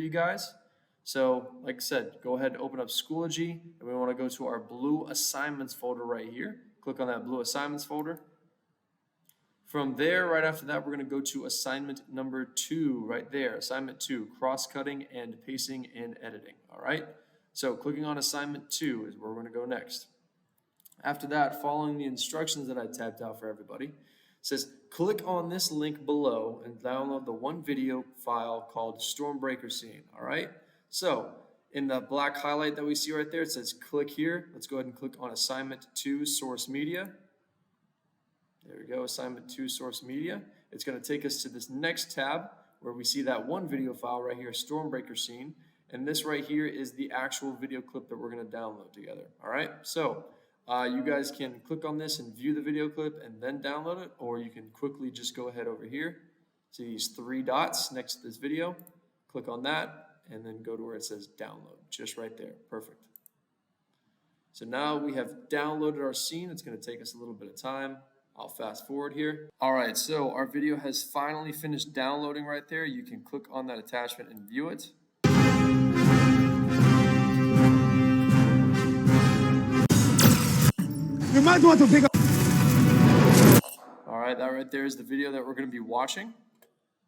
you guys. So like I said, go ahead and open up Schoology, and we want to go to our blue assignments folder right here. Click on that blue assignments folder. From there, right after that, we're going to go to assignment number 2 right there. Assignment 2, cross-cutting and pasting and editing. All right. So clicking on assignment 2 is where we're going to go next. After that, following the instructions that I tabbed out for everybody, it says click on this link below and download the one video file called Stormbreaker Scene. All right. So in the black highlight that we see right there, it says click here. Let's go ahead and click on assignment 2 source media. There we go, assignment 2 source media. It's going to take us to this next tab where we see that one video file right here, Stormbreaker Scene. And this right here is the actual video clip that we're going to download together. All right, so you guys can click on this and view the video clip and then download it, or you can quickly just go ahead over here to these 3 dots next to this video, click on that, and then go to where it says download, just right there. Perfect. So now we have downloaded our scene. It's going to take us a little bit of time. I'll fast forward here. All right, so our video has finally finished downloading right there. You can click on that attachment and view it. You might want to pick up. All right, that right there is the video that we're going to be watching,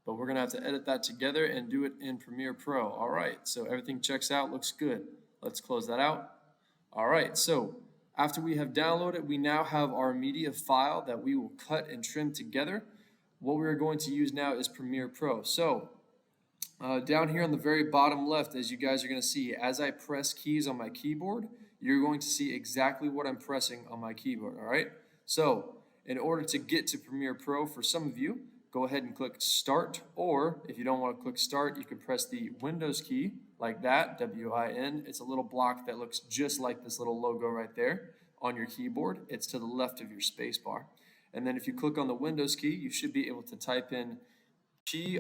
but we're going to have to edit that together and do it in Premiere Pro. All right, so everything checks out, looks good. Let's close that out. All right, so after we have downloaded, we now have our media file that we will cut and trim together. What we're going to use now is Premiere Pro. So down here on the very bottom left, as you guys are going to see, as I press keys on my keyboard, you're going to see exactly what I'm pressing on my keyboard, all right? So in order to get to Premiere Pro, for some of you, go ahead and click Start, or if you don't want to click Start, you can press the Windows key like that, W-I-N. It's a little block that looks just like this little logo right there on your keyboard. It's to the left of your space bar. And then if you click on the Windows key, you should be able to type in P-R-E-M-I,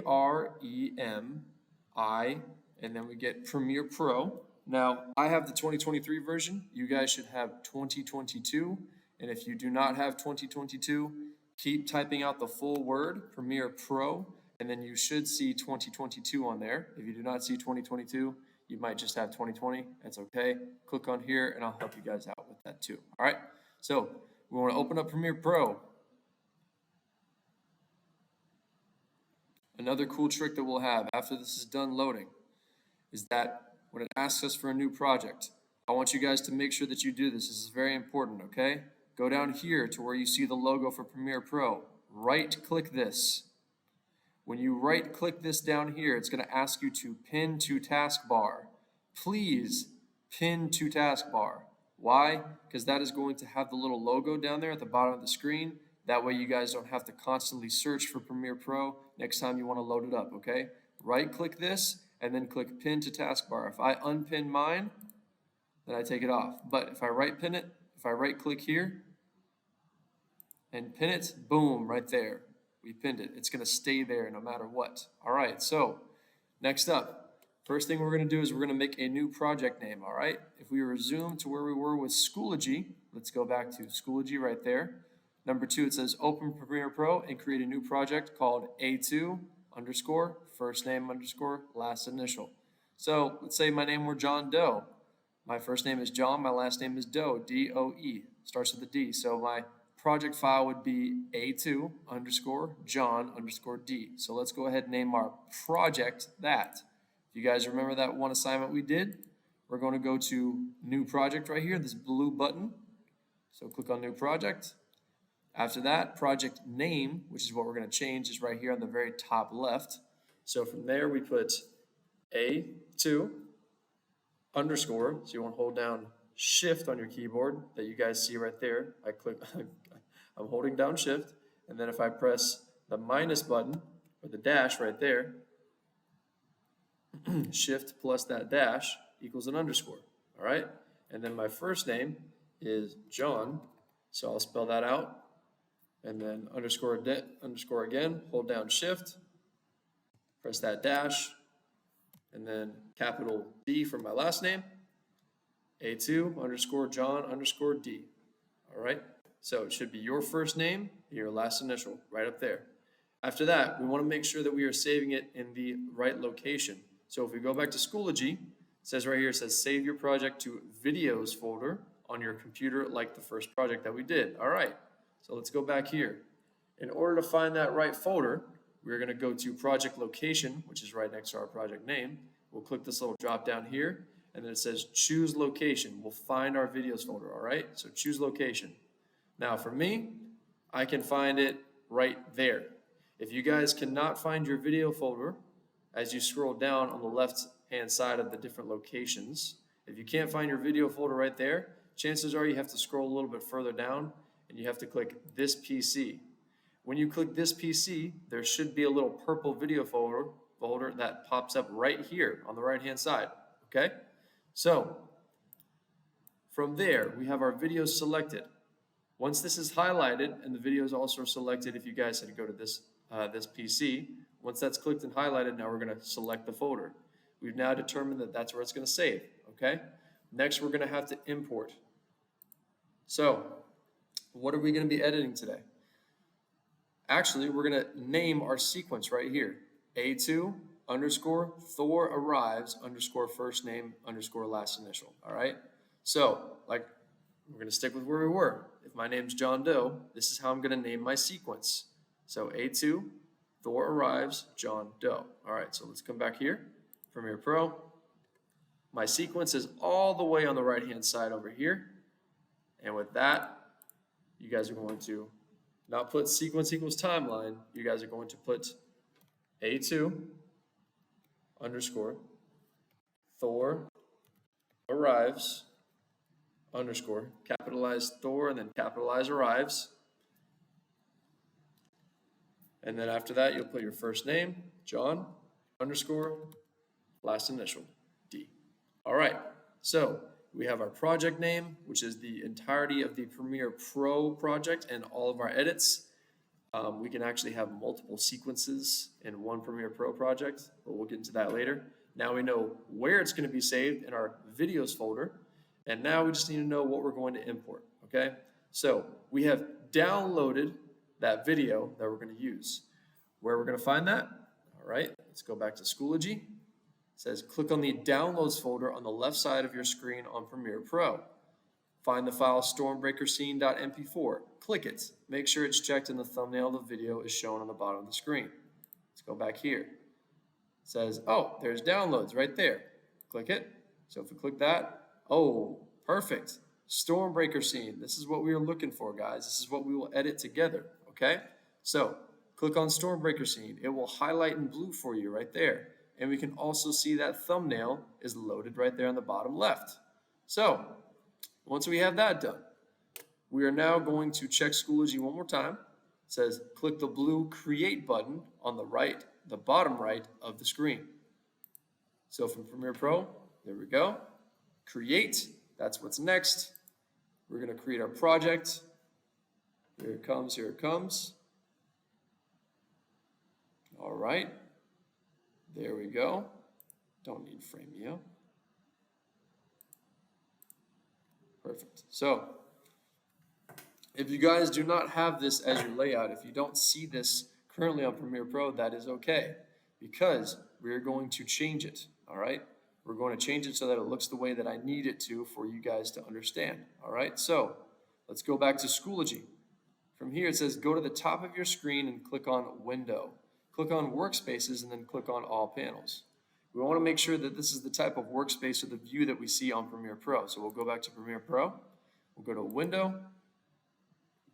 and then we get Premiere Pro. Now, I have the 2023 version. You guys should have 2022. And if you do not have 2022, keep typing out the full word, Premiere Pro, and then you should see 2022 on there. If you do not see 2022, you might just have 2020. That's okay. Click on here, and I'll help you guys out with that too. All right? So we want to open up Premiere Pro. Another cool trick that we'll have after this is done loading is that when it asks us for a new project, I want you guys to make sure that you do this. This is very important, okay? Go down here to where you see the logo for Premiere Pro. Right-click this. When you right-click this down here, it's going to ask you to pin to taskbar. Please pin to taskbar. Why? Because that is going to have the little logo down there at the bottom of the screen. That way you guys don't have to constantly search for Premiere Pro next time you want to load it up, okay? Right-click this and then click pin to taskbar. If I unpin mine, then I take it off. But if I right-pin it, if I right-click here and pin it, boom, right there. We pinned it. It's going to stay there no matter what. All right, so next up, first thing we're going to do is we're going to make a new project name, all right? If we resume to where we were with Schoology, let's go back to Schoology right there. Number 2, it says open Premiere Pro and create a new project called A2 underscore first name underscore last initial. So let's say my name were John Doe. My first name is John, my last name is Doe, D-O-E, starts with a D. So my project file would be A2 underscore John underscore D. So let's go ahead and name our project that. If you guys remember that one assignment we did, we're going to go to new project right here, this blue button. So click on new project. After that, project name, which is what we're going to change, is right here on the very top left. So from there, we put A2 underscore. So you want to hold down Shift on your keyboard that you guys see right there. I'm holding down Shift, and then if I press the minus button or the dash right there, Shift plus that dash equals an underscore. All right, and then my first name is John, so I'll spell that out. And then underscore again, hold down Shift, press that dash, and then capital D for my last name, A2 underscore John underscore D. All right, so it should be your first name and your last initial right up there. After that, we want to make sure that we are saving it in the right location. So if we go back to Schoology, it says right here, it says save your project to videos folder on your computer like the first project that we did. All right, so let's go back here. In order to find that right folder, we're going to go to project location, which is right next to our project name. We'll click this little drop down here, and then it says choose location. We'll find our videos folder, all right? So choose location. Now for me, I can find it right there. If you guys cannot find your video folder, as you scroll down on the left-hand side of the different locations, if you can't find your video folder right there, chances are you have to scroll a little bit further down and you have to click this PC. When you click this PC, there should be a little purple video folder that pops up right here on the right-hand side, okay? So, from there, we have our videos selected. Once this is highlighted, and the video is also selected if you guys had to go to this PC, once that's clicked and highlighted, now we're going to select the folder. We've now determined that that's where it's going to save, okay? Next, we're going to have to import. So, what are we going to be editing today? Actually, we're going to name our sequence right here. A2 underscore Thor arrives underscore first name underscore last initial, all right? So, like, we're going to stick with where we were. If my name's John Doe, this is how I'm going to name my sequence. So A2, Thor arrives, John Doe. All right, so let's come back here, Premiere Pro. My sequence is all the way on the right-hand side over here. And with that, you guys are going to not put sequence equals timeline. You guys are going to put A2 underscore Thor arrives underscore, capitalize Thor and then capitalize arrives. And then after that, you'll put your first name, John, underscore, last initial, D. All right, so we have our project name, which is the entirety of the Premiere Pro project and all of our edits. We can actually have multiple sequences in one Premiere Pro project, but we'll get into that later. Now we know where it's going to be saved in our videos folder, and now we just need to know what we're going to import, okay? So we have downloaded that video that we're going to use. Where we're going to find that? All right, let's go back to Schoology. It says click on the Downloads folder on the left side of your screen on Premiere Pro. Find the file stormbreakerscene.mp4. Click it. Make sure it's checked and the thumbnail of the video is shown on the bottom of the screen. Let's go back here. It says, oh, there's downloads right there. Click it. So if we click that, oh, perfect. Stormbreaker scene. This is what we were looking for, guys. This is what we will edit together, okay? So click on Stormbreaker scene. It will highlight in blue for you right there. And we can also see that thumbnail is loaded right there on the bottom left. So once we have that done, we are now going to check Schoology one more time. It says click the blue Create button on the right, the bottom right of the screen. So from Premiere Pro, there we go. Create, that's what's next. We're going to create our project. Here it comes, here it comes. All right. There we go. Don't need Frameo. Perfect. So, if you guys do not have this as your layout, if you don't see this currently on Premiere Pro, that is okay, because we're going to change it, all right? We're going to change it so that it looks the way that I need it to for you guys to understand, all right? So, let's go back to Schoology. From here, it says go to the top of your screen and click on Window. Click on Workspaces and then click on All Panels. We want to make sure that this is the type of workspace or the view that we see on Premiere Pro. So we'll go back to Premiere Pro. We'll go to Window,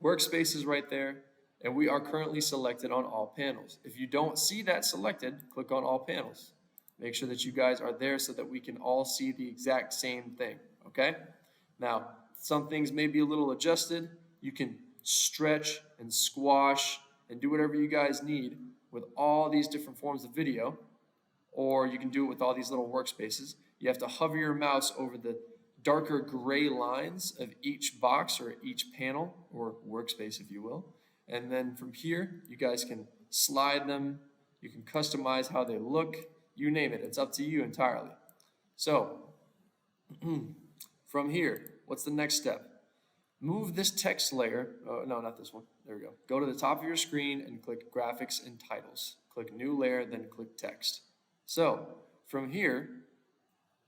Workspaces right there, and we are currently selected on All Panels. If you don't see that selected, click on All Panels. Make sure that you guys are there so that we can all see the exact same thing, okay? Now, some things may be a little adjusted. You can stretch and squash and do whatever you guys need with all these different forms of video, or you can do it with all these little workspaces. You have to hover your mouse over the darker gray lines of each box or each panel or workspace, if you will. And then from here, you guys can slide them. You can customize how they look. You name it. It's up to you entirely. So from here, what's the next step? Move this text layer. No, not this one. There we go. Go to the top of your screen and click Graphics and Titles. Click New Layer, then click Text. So from here,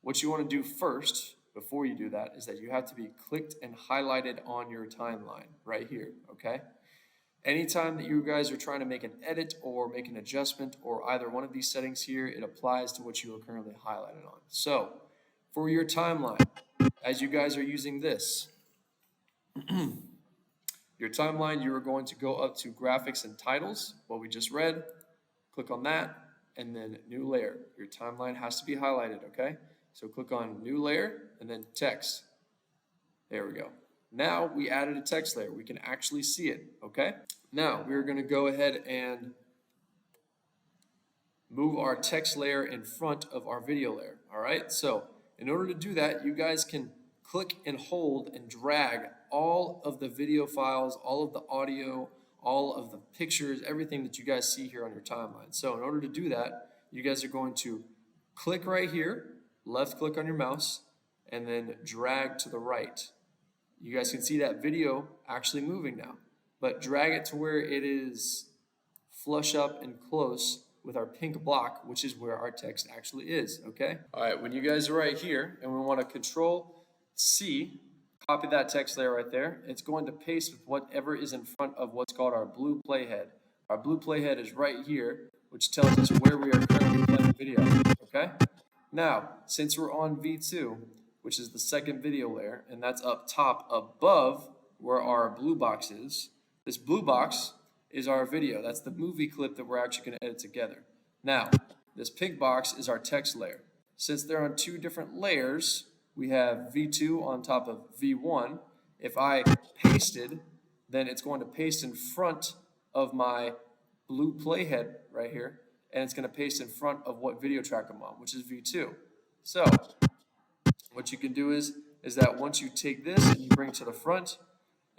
what you want to do first, before you do that, is that you have to be clicked and highlighted on your timeline right here, okay? Anytime that you guys are trying to make an edit or make an adjustment or either one of these settings here, it applies to what you are currently highlighted on. So, for your timeline, as you guys are using this, your timeline, you are going to go up to graphics and titles, what we just read, click on that, and then new layer. Your timeline has to be highlighted, okay? So click on new layer and then text. There we go. Now we added a text layer. We can actually see it, okay? Now we're gonna go ahead and move our text layer in front of our video layer, all right? So in order to do that, you guys can click and hold and drag all of the video files, all of the audio, all of the pictures, everything that you guys see here on your timeline. So in order to do that, you guys are going to click right here, left click on your mouse, and then drag to the right. You guys can see that video actually moving now, but drag it to where it is flush up and close with our pink block, which is where our text actually is, okay? All right, when you guys are right here and we want to Control C, copy that text layer right there, it's going to paste with whatever is in front of what's called our blue playhead. Our blue playhead is right here, which tells us where we are currently playing video, okay? Now, since we're on V2, which is the second video layer, and that's up top above where our blue box is, this blue box is our video. That's the movie clip that we're actually going to edit together. Now, this pink box is our text layer. Since they're on two different layers, we have V2 on top of V1. If I pasted, then it's going to paste in front of my blue playhead right here, and it's going to paste in front of what video track I'm on, which is V2. So what you can do is that once you take this and you bring it to the front,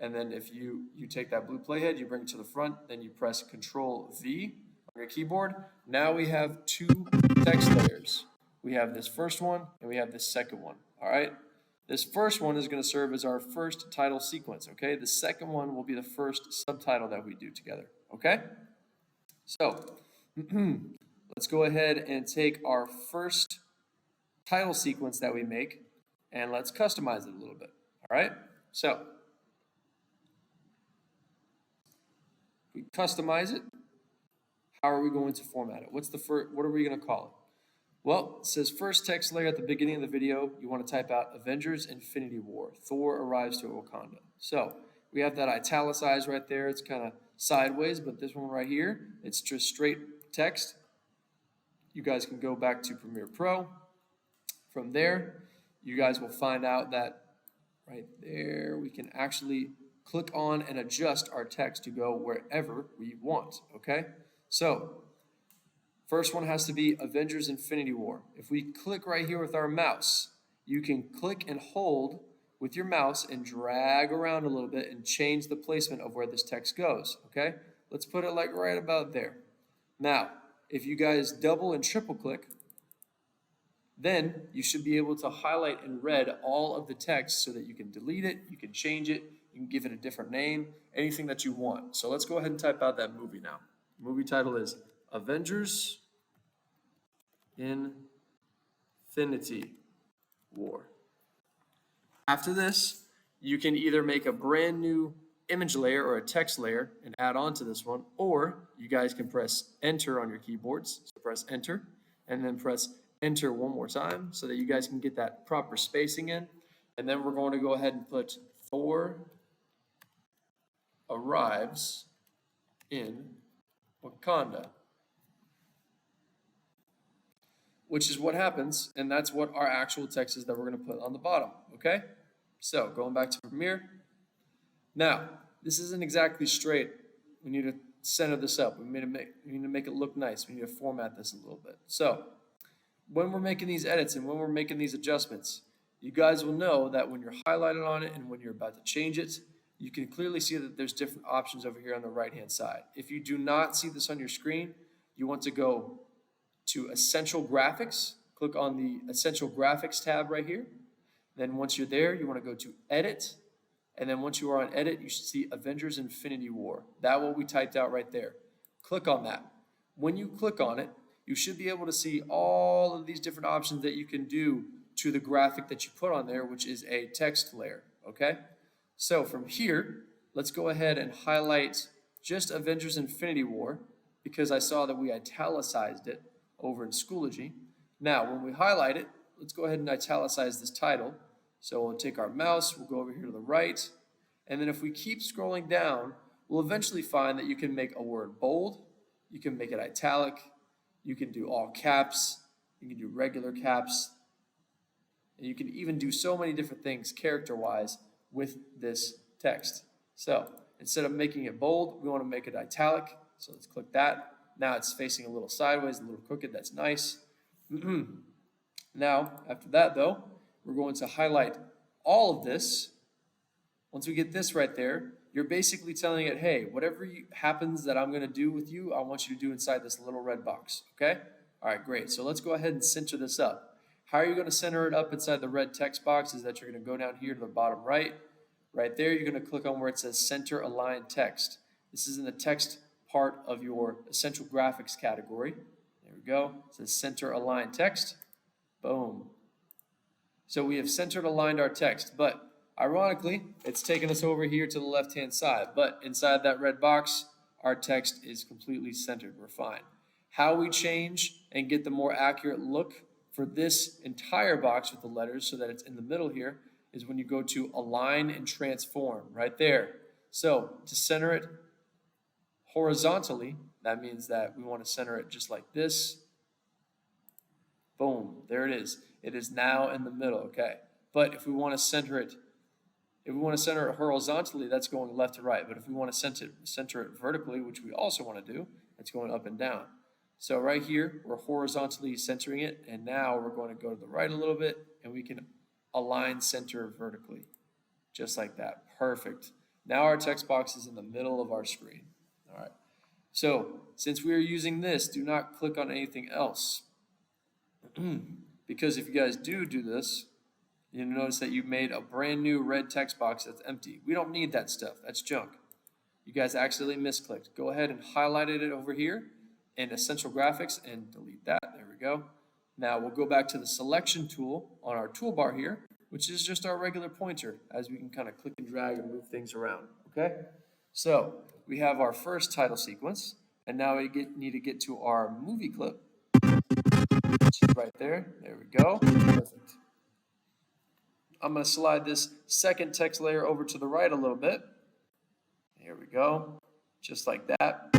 and then if you take that blue playhead, you bring it to the front, then you press Control V on your keyboard. Now we have two text layers. We have this first one and we have this second one. All right. This first one is going to serve as our first title sequence. Okay. The second one will be the first subtitle that we do together. Okay. So let's go ahead and take our first title sequence that we make and let's customize it a little bit. All right. So we customize it. How are we going to format it? What's the first? What are we going to call it? Well, it says first text layer at the beginning of the video. You want to type out Avengers Infinity War. Thor arrives to Wakanda. So we have that italicized right there. It's kind of sideways, but this one right here, it's just straight text. You guys can go back to Premiere Pro. From there, you guys will find out that right there, we can actually click on and adjust our text to go wherever we want, okay? So, first one has to be Avengers Infinity War. If we click right here with our mouse, you can click and hold with your mouse and drag around a little bit and change the placement of where this text goes, okay? Let's put it like right about there. Now, if you guys double and triple click, then you should be able to highlight in red all of the text so that you can delete it, you can change it, you can give it a different name, anything that you want. So let's go ahead and type out that movie now. The movie title is Avengers Infinity War. After this, you can either make a brand new image layer or a text layer and add on to this one, or you guys can press enter on your keyboards. So press enter and then press enter one more time so that you guys can get that proper spacing in. And then we're going to go ahead and put Thor arrives in Wakanda, which is what happens, and that's what our actual text is that we're going to put on the bottom, okay? So going back to Premiere. Now, this isn't exactly straight. We need to center this up. We need to make it look nice. We need to format this a little bit. So when we're making these edits and when we're making these adjustments, you guys will know that when you're highlighted on it and when you're about to change it, you can clearly see that there's different options over here on the right-hand side. If you do not see this on your screen, you want to go to Essential Graphics. Click on the Essential Graphics tab right here. Then once you're there, you want to go to Edit. And then once you are on Edit, you should see Avengers Infinity War. That's what we typed out right there. Click on that. When you click on it, you should be able to see all of these different options that you can do to the graphic that you put on there, which is a text layer, okay? So from here, let's go ahead and highlight just Avengers Infinity War, because I saw that we italicized it over in Schoology. Now, when we highlight it, let's go ahead and italicize this title. So we'll take our mouse, we'll go over here to the right, and then if we keep scrolling down, we'll eventually find that you can make a word bold, you can make it italic, you can do all caps, you can do regular caps, and you can even do so many different things character-wise with this text. So instead of making it bold, we want to make it italic. So let's click that. Now it's facing a little sideways, a little crooked. That's nice. Now, after that though, we're going to highlight all of this. Once we get this right there, you're basically telling it, hey, whatever happens that I'm going to do with you, I want you to do inside this little red box, okay? All right, great. So let's go ahead and center this up. How are you going to center it up inside the red text box is that you're going to go down here to the bottom right. Right there, you're going to click on where it says Center Align Text. This is in the text part of your Essential Graphics category. There we go. It says Center Align Text. Boom. So we have centered aligned our text, but ironically, it's taken us over here to the left-hand side. But inside that red box, our text is completely centered. We're fine. How we change and get the more accurate look for this entire box with the letters so that it's in the middle here is when you go to Align and Transform, right there. So to center it horizontally, that means that we want to center it just like this. Boom, there it is. It is now in the middle, okay? But if we want to center it, horizontally, that's going left to right. But if we want to center it vertically, which we also want to do, it's going up and down. So right here, we're horizontally centering it, and now we're going to go to the right a little bit, and we can align center vertically, just like that. Perfect. Now our text box is in the middle of our screen. All right. So since we are using this, do not click on anything else. Because if you guys do this, you'll notice that you made a brand new red text box that's empty. We don't need that stuff. That's junk. You guys accidentally misclicked. Go ahead and highlight it over here in Essential Graphics and delete that. There we go. Now we'll go back to the selection tool on our toolbar here, which is just our regular pointer, as we can kind of click and drag and move things around, okay? So we have our first title sequence, and now we need to get to our movie clip, which is right there. There we go. Perfect. I'm going to slide this second text layer over to the right a little bit. Here we go. Just like that.